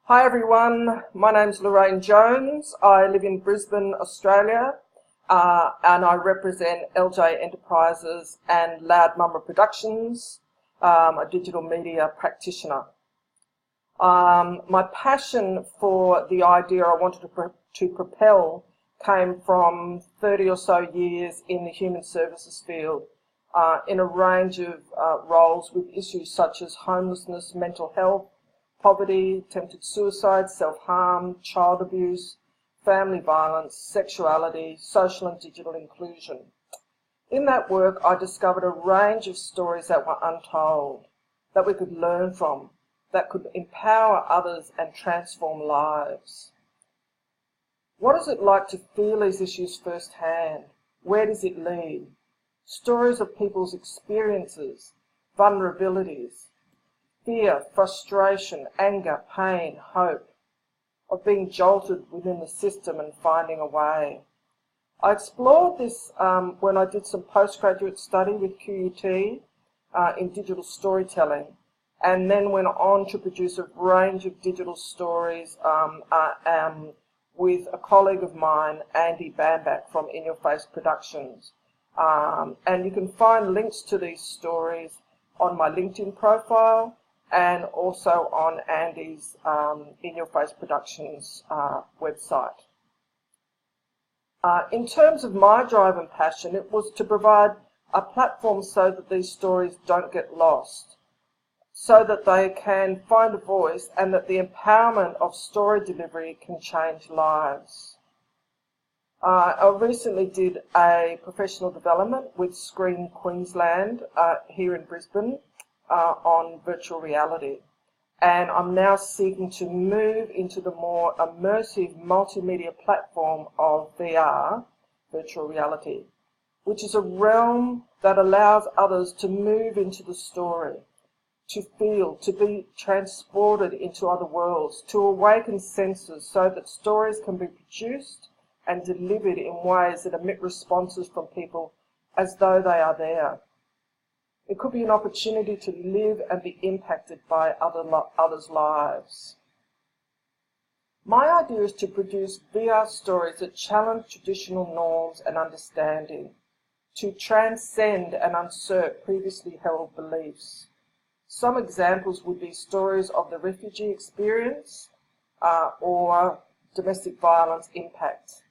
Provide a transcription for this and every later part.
Hi everyone, my name's Lorraine Jones. I live in Brisbane, Australia, and I represent LJ Enterprises and Loud Mumma Productions, a digital media practitioner. My passion for the idea I wanted to propel came from 30 or so years in the human services field, in a range of roles with issues such as homelessness, mental health, poverty, attempted suicide, self-harm, child abuse, family violence, sexuality, social and digital inclusion. In that work, I discovered a range of stories that were untold, that we could learn from, that could empower others and transform lives. What is it like to feel these issues firsthand? Where does it lead? Stories of people's experiences, vulnerabilities, fear, frustration, anger, pain, hope, of being jolted within the system and finding a way. I explored this when I did some postgraduate study with QUT in digital storytelling, and then went on to produce a range of digital stories with a colleague of mine, Andy Bambach from In Your Face Productions. And you can find links to these stories on my LinkedIn profile, and also on Andy's In Your Face Productions website. In terms of my drive and passion, it was to provide a platform so that these stories don't get lost, so that they can find a voice and that the empowerment of story delivery can change lives. I recently did a professional development with Screen Queensland here in Brisbane, on virtual reality, and I'm now seeking to move into the more immersive multimedia platform of VR, virtual reality, which is a realm that allows others to move into the story, to feel, to be transported into other worlds, to awaken senses so that stories can be produced and delivered in ways that emit responses from people as though they are there. It could be an opportunity to live and be impacted by others' lives. My idea is to produce VR stories that challenge traditional norms and understanding, to transcend and usurp previously held beliefs. Some examples would be stories of the refugee experience or domestic violence impact.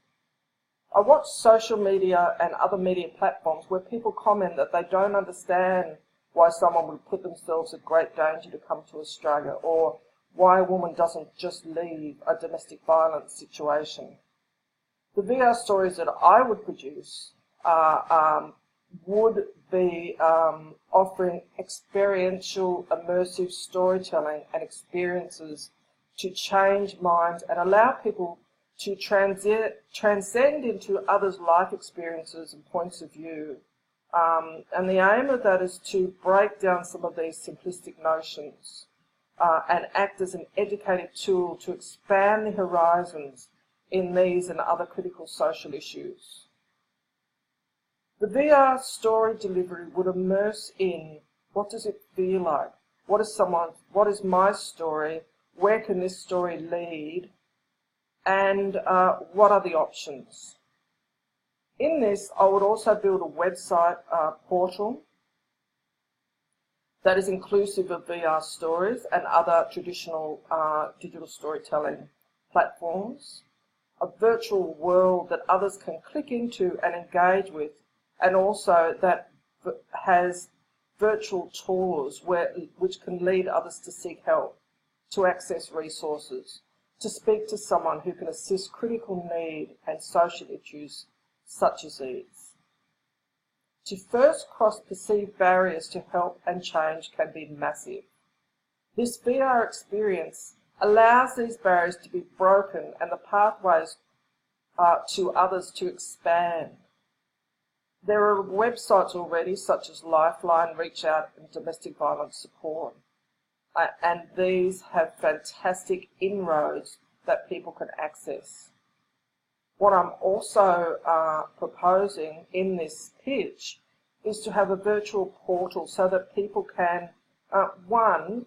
I watch social media and other media platforms where people comment that they don't understand why someone would put themselves at great danger to come to Australia, or why a woman doesn't just leave a domestic violence situation. The VR stories that I would produce would be offering experiential, immersive storytelling and experiences to change minds and allow people to transcend into others' life experiences and points of view. And the aim of that is to break down some of these simplistic notions and act as an educative tool to expand the horizons in these and other critical social issues. The VR story delivery would immerse in what does it feel like? What is my story? Where can this story lead? And what are the options? In this, I would also build a website portal that is inclusive of VR stories and other traditional digital storytelling platforms, a virtual world that others can click into and engage with, and also that has virtual tours which can lead others to seek help, to access resources, to speak to someone who can assist critical need and social issues such as these. To first cross perceived barriers to help and change can be massive. This VR experience allows these barriers to be broken and the pathways to others to expand. There are websites already such as Lifeline, Reach Out and Domestic Violence Support. And these have fantastic inroads that people can access. What I'm also proposing in this pitch is to have a virtual portal so that people can, one,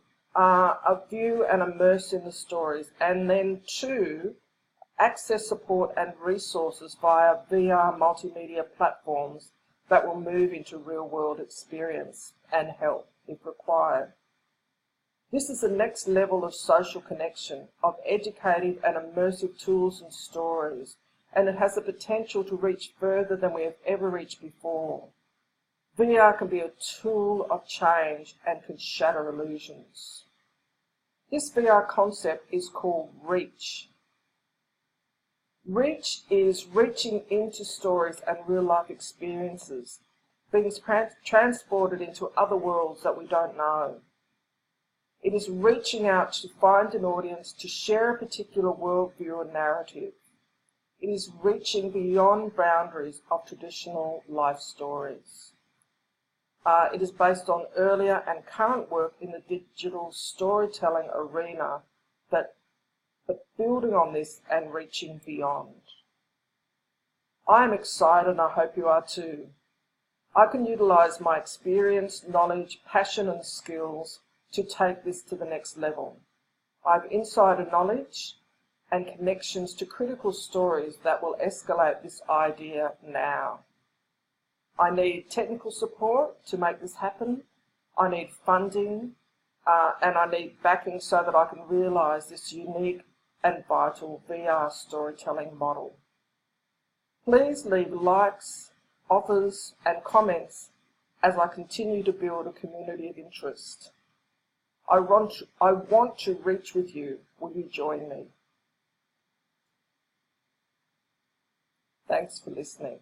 view and immerse in the stories, and then 2, access support and resources via VR multimedia platforms that will move into real-world experience and help if required. This is the next level of social connection, of educative and immersive tools and stories, and it has the potential to reach further than we have ever reached before. VR can be a tool of change and can shatter illusions. This VR concept is called Reach. Reach is reaching into stories and real-life experiences, being transported into other worlds that we don't know. It is reaching out to find an audience to share a particular worldview or narrative. It is reaching beyond boundaries of traditional life stories. It is based on earlier and current work in the digital storytelling arena, but building on this and reaching beyond. I am excited, and I hope you are too. I can utilise my experience, knowledge, passion and skills to take this to the next level. I have insider knowledge and connections to critical stories that will escalate this idea now. I need technical support to make this happen. I need funding, and I need backing so that I can realise this unique and vital VR storytelling model. Please leave likes, offers and comments as I continue to build a community of interest. I want to reach with you. Will you join me? Thanks for listening.